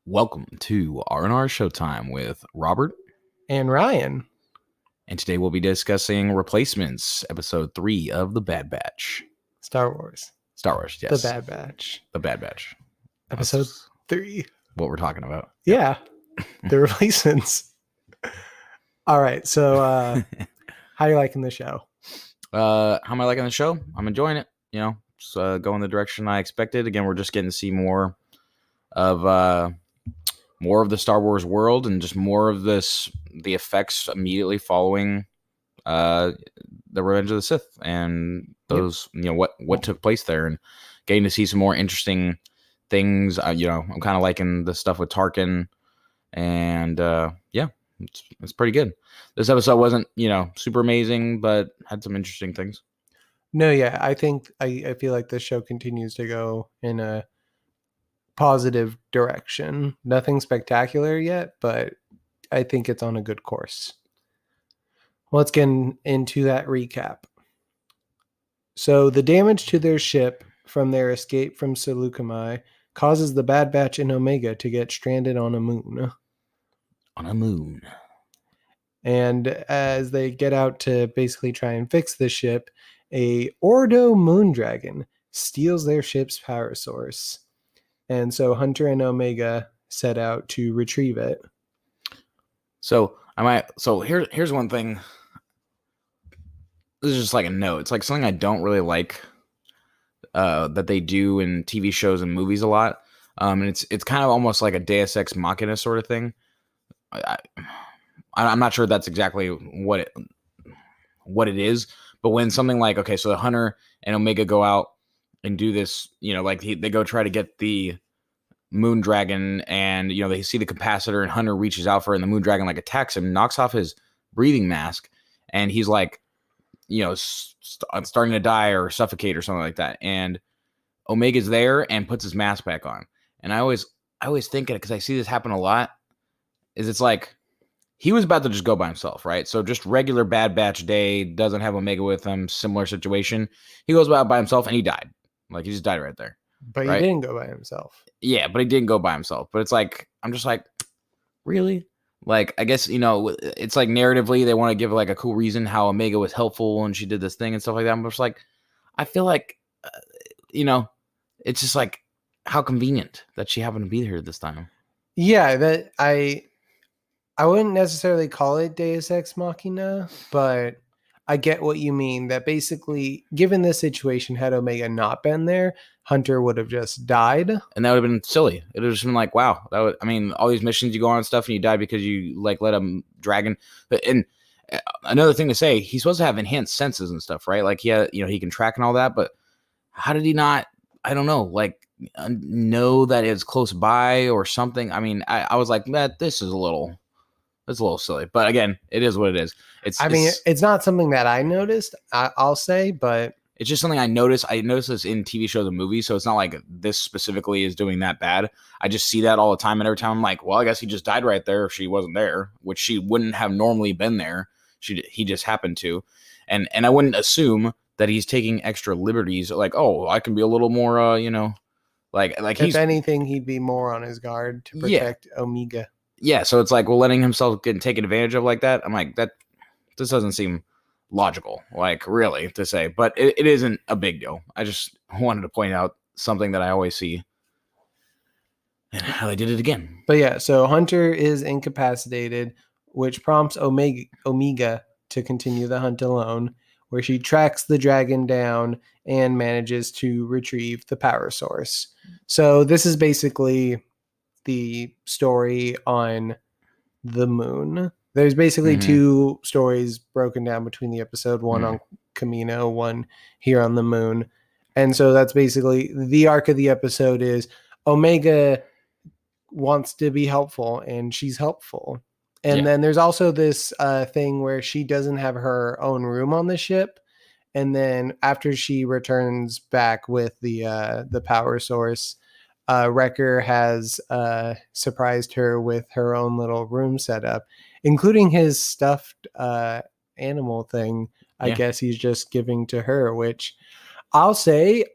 Welcome to R&R Showtime with Robert. And Ryan. And today we'll be discussing Replacements, episode 3 of The Bad Batch. Star Wars. Star Wars, yes. The Bad Batch. The Bad Batch. Episode That's 3. what we're talking about. Yeah. The Replacements. All right. So, how are you liking the show? How am I liking the show? I'm enjoying it. It's going the direction I expected. Again, we're just getting to see more of the Star Wars world and just more of the effects immediately following the Revenge of the Sith and those, what took place there, and getting to see some more interesting things. I'm kind of liking the stuff with Tarkin, and it's pretty good. This episode wasn't, super amazing, but had some interesting things. No, yeah, I think I feel like the show continues to go in a positive direction. Nothing spectacular yet, but I think it's on a good course. Let's get into that recap. So the damage to their ship from their escape from Seleucami causes the Bad Batch and Omega to get stranded on a moon. On a moon. And as they get out to basically try and fix the ship, a Ordo Moondragon steals their ship's power source. And so Hunter and Omega set out to retrieve it. So here's one thing. This is just like a note. It's like something I don't really like that they do in TV shows and movies a lot. And it's kind of almost like a Deus Ex Machina sort of thing. I'm not sure that's exactly what it is, but when something like, okay, so the Hunter and Omega go out and do this, they go try to get the Moon Dragon, and they see the capacitor, and Hunter reaches out for it, and the Moon Dragon attacks him, knocks off his breathing mask, and he's starting to die or suffocate or something like that, and Omega's there and puts his mask back on. And I always think it, because I see this happen a lot, is it's like he was about to just go by himself, right? So just regular Bad Batch day, doesn't have Omega with him, similar situation. He goes by himself and he died. He just died right there. But he didn't go by himself. Yeah, but he didn't go by himself. But it's like, I'm just like, really? I guess, it's like narratively they want to give a cool reason how Omega was helpful and she did this thing and stuff like that. I'm just like, I feel like, it's just like, how convenient that she happened to be here this time. Yeah, that I wouldn't necessarily call it Deus Ex Machina, but I get what you mean. That basically, given this situation, had Omega not been there, Hunter would have just died. And that would have been silly. It would have just been like, wow. All these missions you go on and stuff, and you die because you let a dragon. And another thing to say, he's supposed to have enhanced senses and stuff, right? He can track and all that, but how did he not, I don't know, know that it's close by or something? I mean, I was like, man, this is a little silly, but again, it is what it is. It's not something that I noticed, I'll say, but it's just something I noticed. I noticed this in TV shows and movies, so it's not like this specifically is doing that bad. I just see that all the time, and every time I'm like, well, I guess he just died right there if she wasn't there, which she wouldn't have normally been there. He just happened to, and I wouldn't assume that he's taking extra liberties, like, oh, I can be a little more, if anything, he'd be more on his guard to protect Omega. Yeah, so it's like, well, letting himself get taken advantage of like that, I'm like, this doesn't seem logical, really, to say. But it isn't a big deal. I just wanted to point out something that I always see, and how they did it again. But yeah, so Hunter is incapacitated, which prompts Omega to continue the hunt alone, where she tracks the dragon down and manages to retrieve the power source. So this is basically the story on the moon. There's basically two stories broken down between the episode, one on Kamino, one here on the moon. And so that's basically the arc of the episode is Omega wants to be helpful and she's helpful. And then there's also this thing where she doesn't have her own room on the ship. And then after she returns back with the power source, Wrecker has surprised her with her own little room setup, including his stuffed animal thing. I guess he's just giving to her, which I'll say,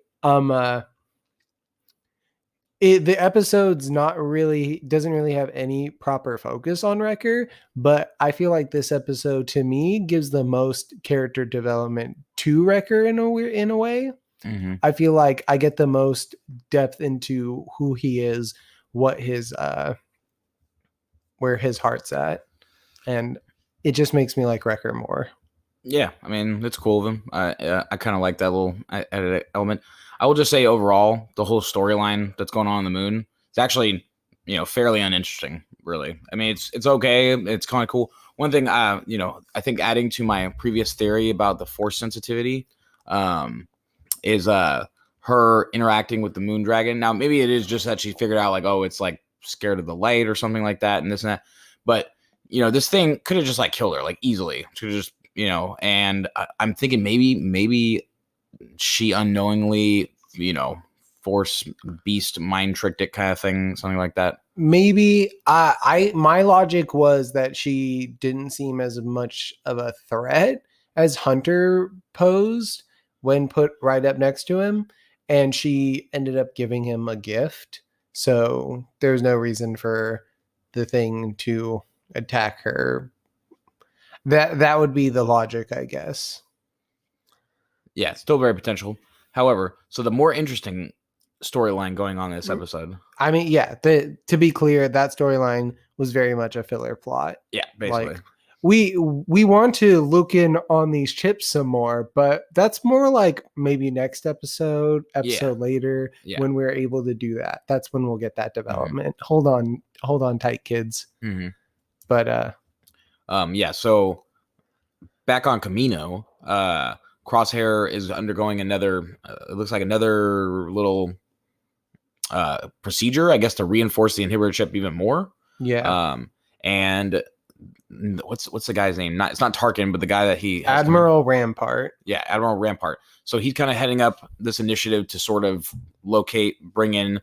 it The episode's not really doesn't really have any proper focus on Wrecker, but I feel like this episode to me gives the most character development to Wrecker in a way. Mm-hmm. I feel like I get the most depth into who he is, what his where his heart's at, and it just makes me like Wrecker more. Yeah, I mean, it's cool of him. I kind of like that little added element. I will just say overall, the whole storyline that's going on the moon is actually, fairly uninteresting. Really, I mean, it's okay. It's kind of cool. One thing, I think adding to my previous theory about the force sensitivity, is her interacting with the moon dragon. Now, maybe it is just that she figured out like, oh, it's like scared of the light or something like that, and this and that. But this thing could have just like killed her like easily. Should have just and I'm thinking maybe she unknowingly, force beast mind tricked it kind of thing, something like that. Maybe I my logic was that she didn't seem as much of a threat as Hunter posed when put right up next to him, and she ended up giving him a gift. So there's no reason for the thing to attack her. That would be the logic, I guess. Yeah, still very potential. However, so the more interesting storyline going on in this episode. I mean, yeah, to be clear, that storyline was very much a filler plot. Yeah, basically. Like, we want to look in on these chips some more, but that's more like maybe next episode later when we're able to do that. That's when we'll get that development. Mm-hmm. Hold on tight, kids. Mm-hmm. But so back on Camino, Crosshair is undergoing another it looks like another little procedure, I guess, to reinforce the inhibitor chip even more. Yeah. And what's the guy's name? It's not Tarkin, but the guy that he Admiral Rampart. Yeah, Admiral Rampart. So he's kind of heading up this initiative to sort of bring in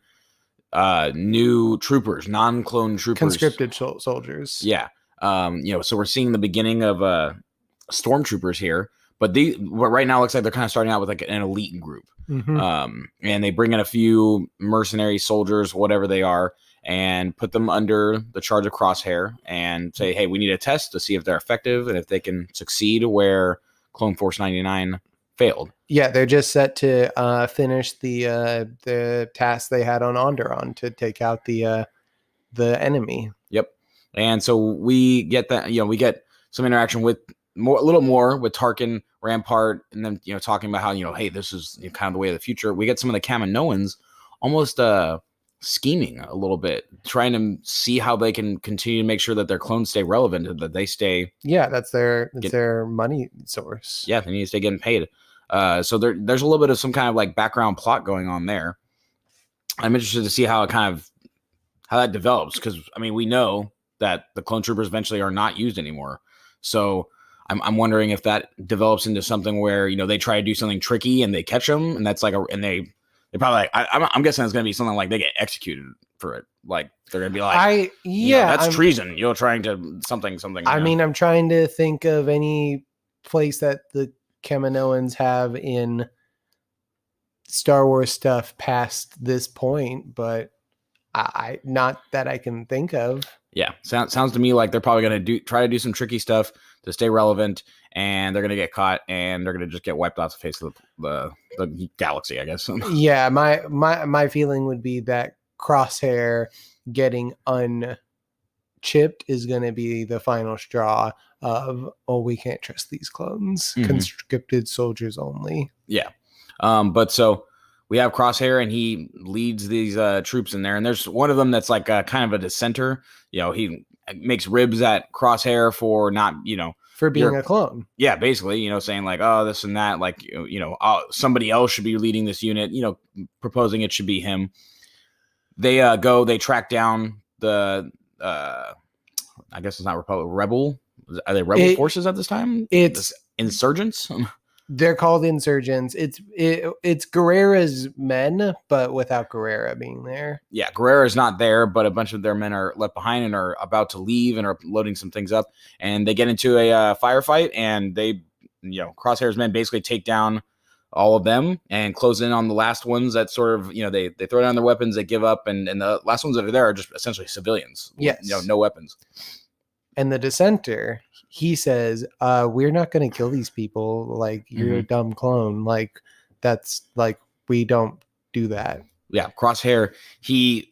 new troopers, non-clone troopers, conscripted soldiers. Yeah. So we're seeing the beginning of stormtroopers here, but right now it looks like they're kind of starting out with like an elite group. Mm-hmm. And they bring in a few mercenary soldiers, whatever they are, and put them under the charge of Crosshair and say, hey, we need a test to see if they're effective and if they can succeed where Clone Force 99 failed. Yeah, they're just set to finish the task they had on Onderon to take out the enemy. Yep. And so we get that, we get some interaction with a little more with Tarkin, Rampart, and then, talking about how, hey, this is kind of the way of the future. We get some of the Kaminoans almost scheming a little bit, trying to see how they can continue to make sure that their clones stay relevant and that they stay. Yeah, that's their money source. Yeah, they need to stay getting paid. So there's a little bit of some kind of like background plot going on there. I'm interested to see how that develops, because I mean, we know that the clone troopers eventually are not used anymore. So I'm wondering if that develops into something where, they try to do something tricky and they catch them, and that's like and they probably like, I'm guessing it's going to be something like they get executed for it. Like they're going to be like, that's treason. You're trying to something. I mean, I'm trying to think of any place that the Kaminoans have in Star Wars stuff past this point, but I not that I can think of. Yeah, sounds to me like they're probably going to try to do some tricky stuff to stay relevant, and they're going to get caught, and they're going to just get wiped off the face of the galaxy, I guess. Yeah, my feeling would be that Crosshair getting unchipped is going to be the final straw of, we can't trust these clones. Mm-hmm. Conscripted soldiers only. Yeah. But so we have Crosshair, and he leads these troops in there, and there's one of them that's like kind of a dissenter. He makes ribs at Crosshair for not, for being a clone. Yeah, basically, saying like, oh, this and that, like, somebody else should be leading this unit, proposing it should be him. They they track down the, I guess it's not rebel. Are they rebel forces at this time? It's insurgents. They're called insurgents. It's Guerrera's men, but without Guerrera being there. Yeah, Guerrera's not there, but a bunch of their men are left behind and are about to leave and are loading some things up. And they get into a firefight, and they, Crosshair's men basically take down all of them and close in on the last ones that sort of, they throw down their weapons, they give up, and the last ones that are there are just essentially civilians with, Yes. no weapons. And the dissenter, he says, we're not going to kill these people. Like, you're a dumb clone. Like, that's like, we don't do that. Yeah, Crosshair, he,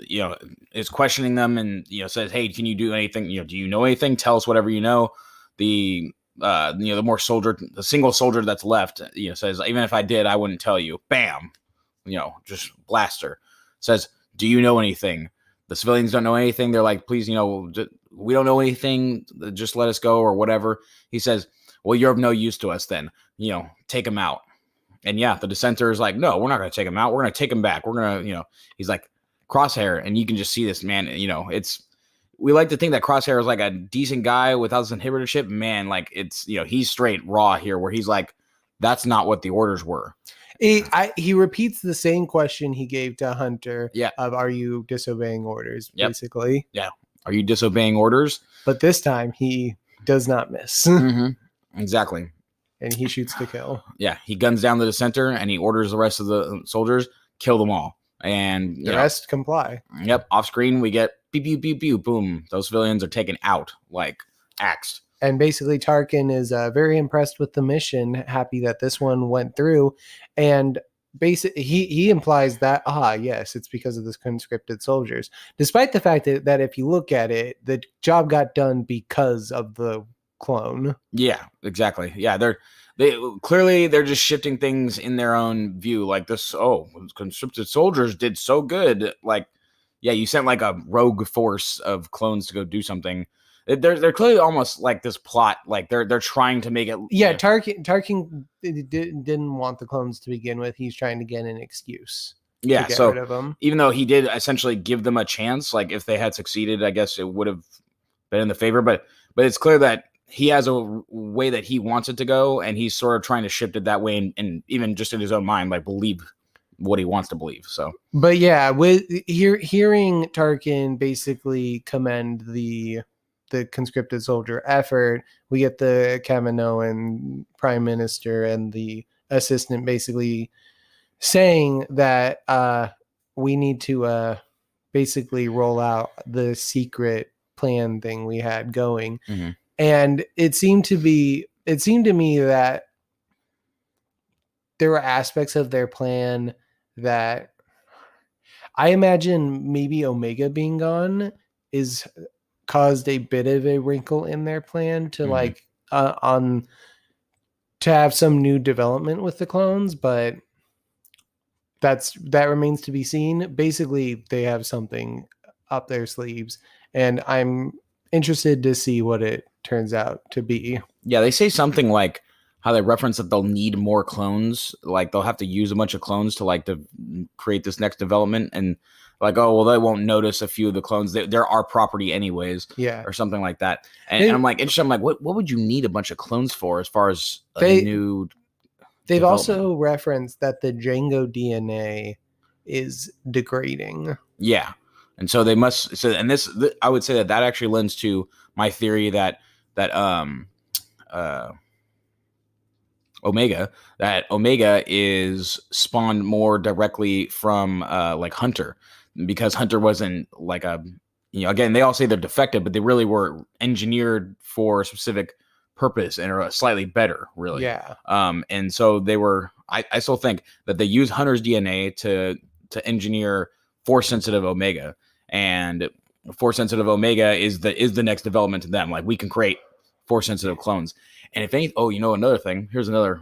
is questioning them and, says, hey, can you do anything? Do you know anything? Tell us whatever you know. The the single soldier that's left, says, even if I did, I wouldn't tell you. Bam. Just blaster. Says, do you know anything? The civilians don't know anything. They're like, please, we don't know anything. Just let us go or whatever. He says, well, you're of no use to us then. Take him out. And yeah, the dissenter is like, no, we're not going to take him out. We're going to take him back. We're going to, he's like, Crosshair. And you can just see this, man. We like to think that Crosshair is like a decent guy without his inhibitorship. Man, like it's, he's straight raw here where he's like, that's not what the orders were. He repeats the same question he gave to Hunter. Yeah. Of, are you disobeying orders? Yep. Basically. Yeah. Are you disobeying orders? But this time he does not miss. Exactly. And he shoots to kill. Yeah. He guns down the dissenter and he orders the rest of the soldiers, kill them all. And the rest comply. Yep. Off screen, we get pew, pew, pew, pew, boom. Those civilians are taken out, like axed. And basically, Tarkin is very impressed with the mission, happy that this one went through. And basically, he implies that, yes, it's because of this conscripted soldiers. Despite the fact that if you look at it, the job got done because of the clone. Yeah, exactly. Yeah, they're just shifting things in their own view. Like this, conscripted soldiers did so good. Like, yeah, you sent like a rogue force of clones to go do something. They're clearly almost like this plot. Like they're trying to make it. Yeah, Tarkin didn't want the clones to begin with. He's trying to get an excuse. Yeah, to get rid of them. Even though he did essentially give them a chance, like if they had succeeded, I guess it would have been in the favor. But it's clear that he has a way that he wants it to go, and he's sort of trying to shift it that way, and even just in his own mind, like believe what he wants to believe. So, but yeah, with hearing Tarkin basically commend the conscripted soldier effort, we get the Kaminoan prime minister and the assistant basically saying that we need to basically roll out the secret plan thing we had going. And it seemed to me that there were aspects of their plan that I imagine maybe Omega being gone is caused a bit of a wrinkle in their plan to to have some new development with the clones, but that remains to be seen. Basically, they have something up their sleeves, and I'm interested to see what it turns out to be. Yeah, they say something like how they reference that they'll need more clones, like they'll have to use a bunch of clones to create this next development, and like, oh, well, they won't notice a few of the clones. They're our property anyways, or something like that. And I'm like, interested. I'm like, what would you need a bunch of clones for as far as new? They've also referenced that the Django DNA is degrading. Yeah, and so they must. So, and this, I would say that actually lends to my theory that Omega is spawned more directly from like Hunter, because Hunter wasn't like again, they all say they're defective, but they really were engineered for a specific purpose and are slightly better, really. Yeah. And so they were. I still think that they use Hunter's DNA to engineer force sensitive Omega, and force sensitive Omega is the next development to them. Like, we can create force sensitive clones. And if any, another thing, here's another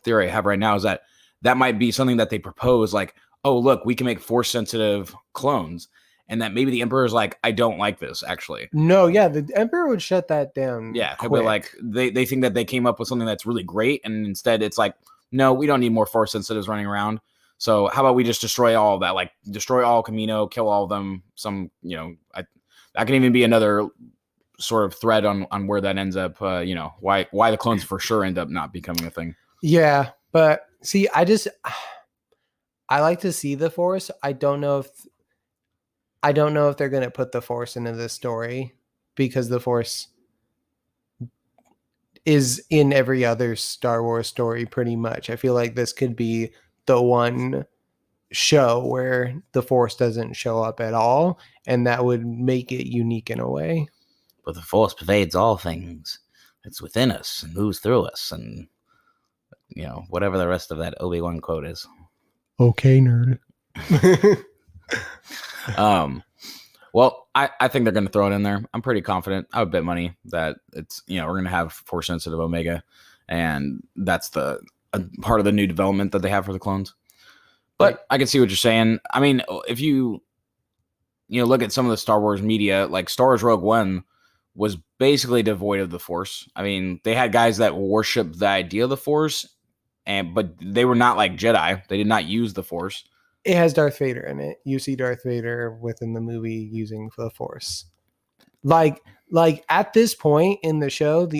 theory I have right now, is that might be something that they propose, like, oh, look, we can make force sensitive clones. And that maybe the Emperor is like, I don't like this, actually. No, yeah, the Emperor would shut that down. Yeah, he'll be like, they think that they came up with something that's really great, and instead it's like, no, we don't need more force sensitives running around. So how about we just destroy all of that? Like, destroy all Camino, kill all of them. That can even be another sort of thread on where that ends up. Why the clones for sure end up not becoming a thing. Yeah, but see, I like to see the Force. I don't know if they're going to put the Force into this story, because the Force is in every other Star Wars story pretty much. I feel like this could be the one show where the Force doesn't show up at all, and that would make it unique in a way. But the Force pervades all things. It's within us and moves through us, and whatever the rest of that Obi-Wan quote is. Okay, nerd. Well, I think they're going to throw it in there. I'm pretty confident. I would bet money that it's, we're going to have Force sensitive Omega, and that's the part of the new development that they have for the clones. But right. I can see what you're saying. I mean, if you look at some of the Star Wars media, like Star Wars Rogue One was basically devoid of the Force. I mean, they had guys that worshiped the idea of the Force, but they were not like Jedi. They did not use the Force. It has Darth Vader in it. You see Darth Vader within the movie using the Force. Like at this point in the show,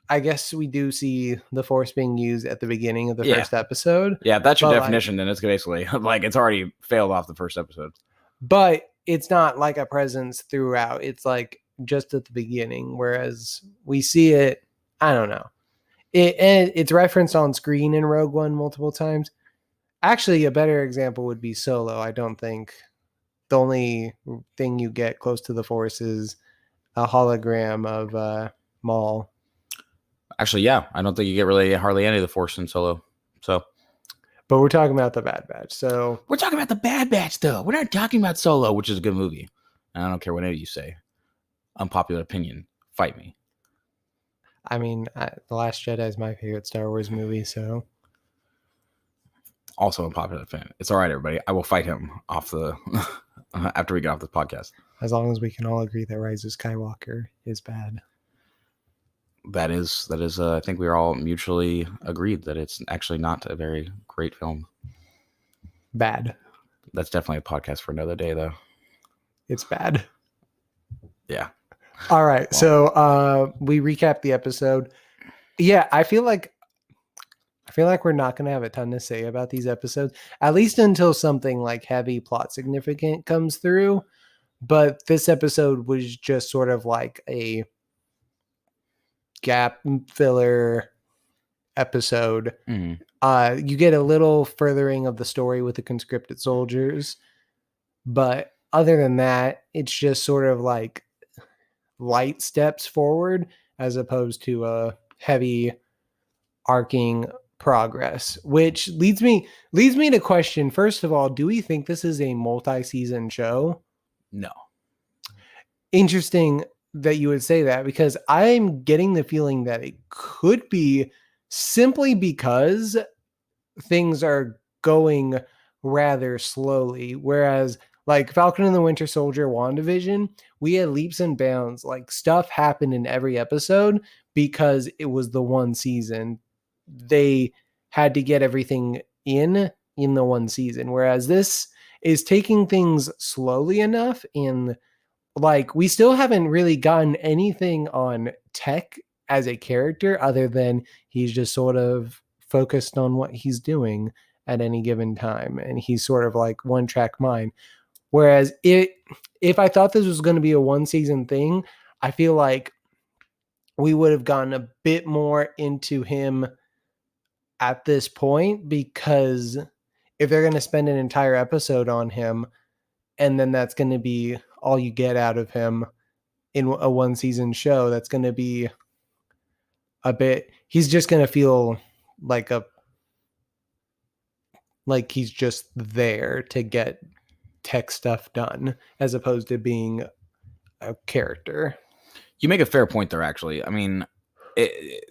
I guess we do see the Force being used at the beginning of the first episode. Yeah, if that's your definition, then it's basically like it's already failed off the first episode. But it's not like a presence throughout. It's like just at the beginning, whereas we see it, I don't know. It's referenced on screen in Rogue One multiple times. Actually, a better example would be Solo. I don't think the only thing you get close to the Force is a hologram of Maul. Actually, yeah. I don't think you get really hardly any of the Force in Solo. So, but we're talking about the Bad Batch. So we're talking about the Bad Batch, though. We're not talking about Solo, which is a good movie. And I don't care what any of you say. Unpopular opinion. Fight me. I mean, The Last Jedi is my favorite Star Wars movie, so... Also unpopular opinion. It's all right, everybody. I will fight him off the after we get off this podcast. As long as we can all agree that Rise of Skywalker is bad. That is. I think we are all mutually agreed that it's actually not a very great film. Bad. That's definitely a podcast for another day, though. It's bad. Yeah. All right. Well, so we recap the episode. Yeah, I feel like we're not going to have a ton to say about these episodes, at least until something like heavy plot significant comes through. But this episode was just sort of like a gap filler episode. Mm-hmm. You get a little furthering of the story with the conscripted soldiers. But other than that, it's just sort of like light steps forward as opposed to a heavy arcing progress, which leads me to question, first of all, do we think this is a multi-season show? No. Interesting that you would say that, because I'm getting the feeling that it could be simply because things are going rather slowly, whereas like Falcon and the Winter Soldier, WandaVision, we had leaps and bounds. Like stuff happened in every episode because it was the one season. They had to get everything in the one season. Whereas this is taking things slowly enough. And like, we still haven't really gotten anything on Tech as a character other than he's just sort of focused on what he's doing at any given time. And he's sort of like one track mind. Whereas if I thought this was going to be a one season thing, I feel like we would have gotten a bit more into him at this point, because if they're going to spend an entire episode on him and then that's going to be all you get out of him in a one season show, that's going to be a bit, he's just going to feel like he's just there to get Tech stuff done as opposed to being a character. You make a fair point there, actually. I mean,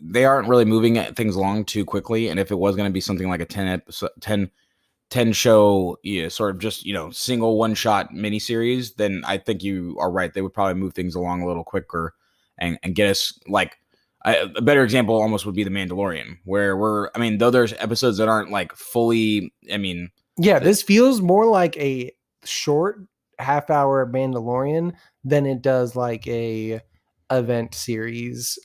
they aren't really moving things along too quickly, and if it was going to be something like a 10 show, sort of just single one shot miniseries, then I think you are right. They would probably move things along a little quicker and get us like a better example almost would be The Mandalorian, where though there's episodes that aren't like fully, this feels more like a short half-hour Mandalorian than it does like a event series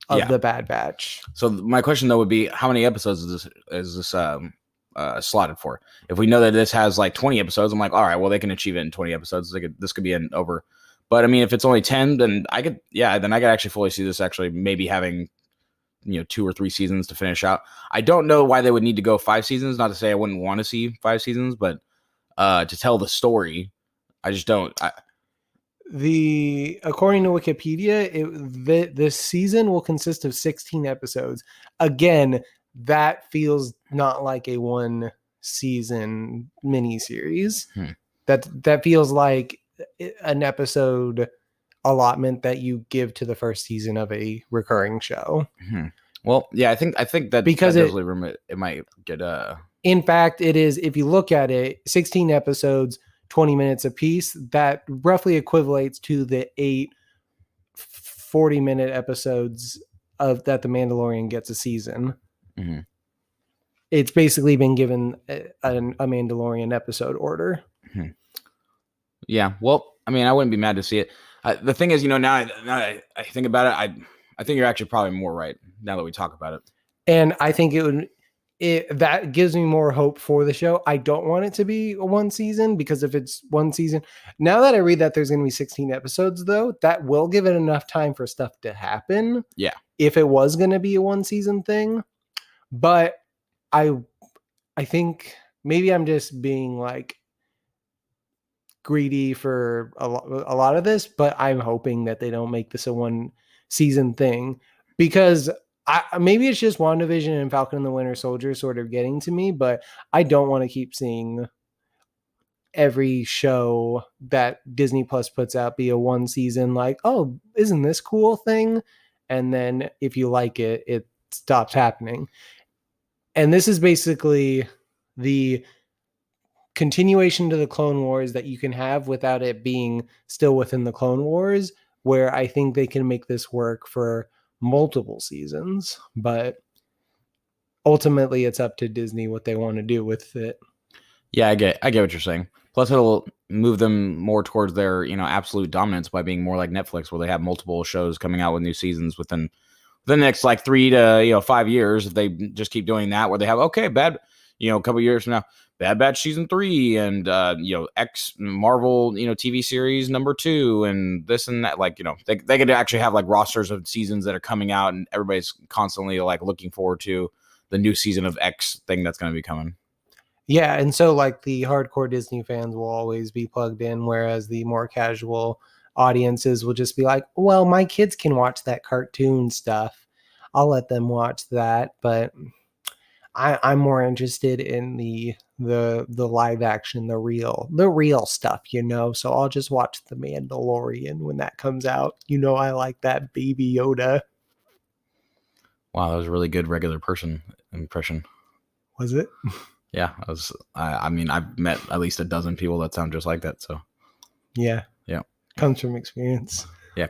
of the Bad Batch. So my question though would be, how many episodes is this slotted for? If we know that this has like 20 episodes, I'm like, all right, well, they can achieve it in 20 episodes. This could be an over. But if it's only 10, then I could actually fully see this actually maybe having 2 or 3 seasons to finish out. I don't know why they would need to go 5 seasons. Not to say I wouldn't want to see 5 seasons, but to tell the story, I just don't. According to Wikipedia, this season will consist of 16 episodes. Again, that feels not like a one season miniseries. That feels like an episode allotment that you give to the first season of a recurring show. Well, yeah, I think that because it might get in fact, it is, if you look at it, 16 episodes, 20 minutes a piece. That roughly equivalates to the 8 40-minute episodes of that The Mandalorian gets a season. It's basically been given a Mandalorian episode order. Yeah, well, I mean, I wouldn't be mad to see it. The thing is, now I think about it, I think you're actually probably more right now that we talk about it. And I think that gives me more hope for the show. I don't want it to be a one season, because if it's one season, now that I read that there's going to be 16 episodes, though, that will give it enough time for stuff to happen. Yeah. If it was going to be a one season thing. But I think maybe I'm just being like greedy for a lot of this, but I'm hoping that they don't make this a one season thing, because maybe it's just WandaVision and Falcon and the Winter Soldier sort of getting to me, but I don't want to keep seeing every show that Disney Plus puts out be a one season, like, oh, isn't this cool thing? And then if you like it, it stops happening. And this is basically the continuation to the Clone Wars that you can have without it being still within the Clone Wars, where I think they can make this work for multiple seasons. But ultimately, it's up to Disney what they want to do with it. Yeah, I get what you're saying. Plus, it'll move them more towards their absolute dominance by being more like Netflix, where they have multiple shows coming out with new seasons within the next like 3 to 5 years. If they just keep doing that, where they have a couple years from now, Bad Batch season 3 and X Marvel TV series number 2 and this and that, like they could actually have like rosters of seasons that are coming out, and everybody's constantly like looking forward to the new season of X thing that's going to be coming. Yeah, and so like the hardcore Disney fans will always be plugged in, whereas the more casual audiences will just be like, well, my kids can watch that cartoon stuff, I'll let them watch that. But I'm more interested in the live action, the real stuff, so I'll just watch The Mandalorian when that comes out. I like that Baby Yoda. Wow, that was a really good regular person impression. Was it? Yeah, I mean, I've met at least a dozen people that sound just like that. So, yeah, comes from experience. Yeah.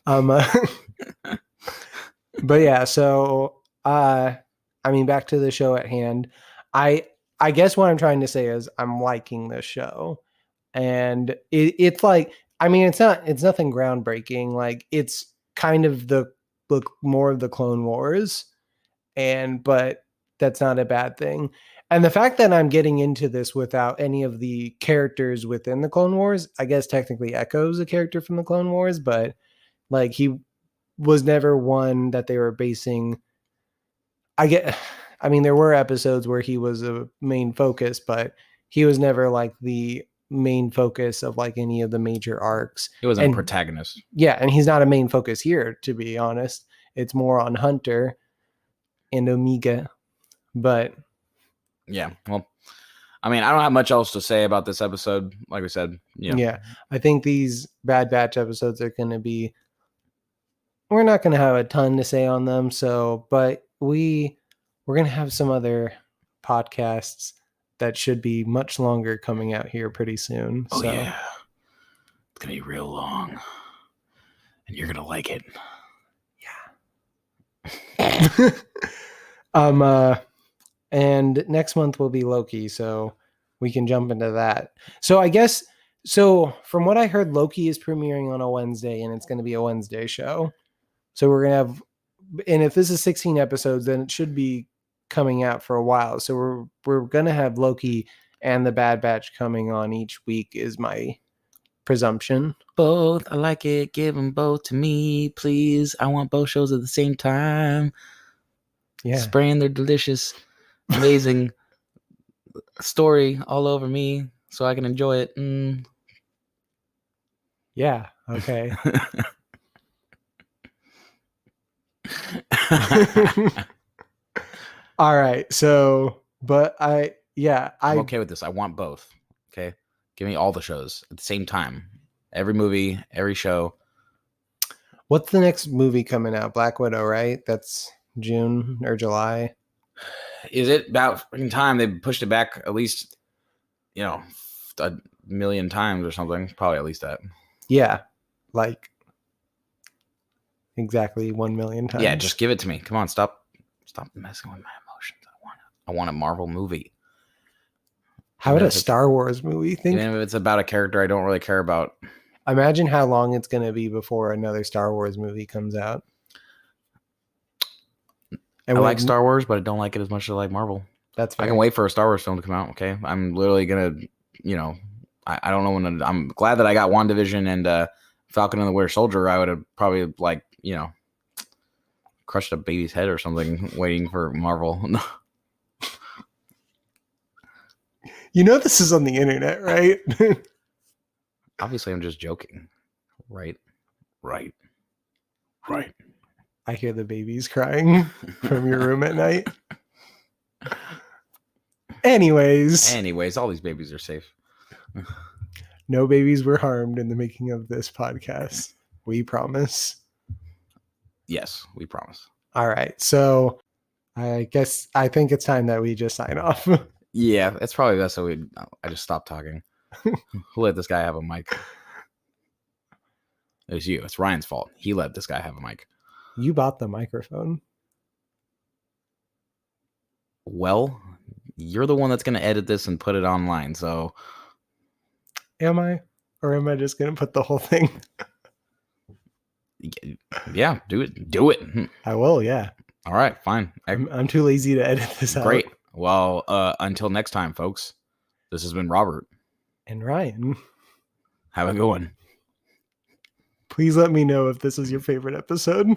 But yeah, so I mean, back to the show at hand. I guess what I'm trying to say is I'm liking this show, and it's like, I mean, it's nothing groundbreaking. Like, it's kind of the more of the Clone Wars, but that's not a bad thing. And the fact that I'm getting into this without any of the characters within the Clone Wars, I guess technically Echo's a character from the Clone Wars, but like he was never one that they were basing. I mean, there were episodes where he was a main focus, but he was never like the main focus of like any of the major arcs. He wasn't a protagonist. Yeah, and he's not a main focus here, to be honest. It's more on Hunter and Omega. But yeah, well, I mean, I don't have much else to say about this episode. Like we said, yeah, I think these Bad Batch episodes are going to be, we're not going to have a ton to say on them. So, but we're going to have some other podcasts that should be much longer coming out here pretty soon. Oh, so. Yeah. It's going to be real long. And you're going to like it. Yeah. And next month will be Loki, so we can jump into that. So I guess, from what I heard, Loki is premiering on a Wednesday, and it's going to be a Wednesday show. So we're going to have, and if this is 16 episodes, then it should be coming out for a while. So we're going to have Loki and the Bad Batch coming on each week is my presumption. Both. I like it. Give them both to me, please. I want both shows at the same time. Yeah. Spraying their delicious, amazing story all over me so I can enjoy it. Yeah. Okay. All right. So, but I'm I'm okay with this. I want both. Okay. Give me all the shows at the same time. Every movie, every show. What's the next movie coming out? Black Widow, right? That's June or July. Is it about freaking time? They pushed it back at least, a million times or something. Probably at least that. Yeah. Like exactly 1 million times. Yeah, just give it to me. Come on, stop messing with my emotions. I want a Marvel movie. How about a Star Wars movie? Even if it's about a character I don't really care about. Imagine how long it's going to be before another Star Wars movie comes out. And I like Star Wars, but I don't like it as much as I like Marvel. That's fair. I can wait for a Star Wars film to come out. Okay, I'm literally gonna, I don't know when. I'm glad that I got WandaVision and Falcon and the Winter Soldier. I would have probably crushed a baby's head or something waiting for Marvel. This is on the internet, right? Obviously, I'm just joking. Right. I hear the babies crying from your room at night. Anyways, all these babies are safe. No babies were harmed in the making of this podcast. We promise. Yes, we promise. All right. So I think it's time that we just sign off. Yeah, it's probably best so I just stop talking. Who let this guy have a mic? It was you. It's Ryan's fault. He let this guy have a mic. You bought the microphone. Well, you're the one that's going to edit this and put it online, so... Am I? Or am I just going to put the whole thing? Yeah, do it. I will, yeah. All right, fine. I'm too lazy to edit this out. Great. Well, until next time, folks, this has been Robert. And Ryan. Have a good one. Please let me know if this is your favorite episode.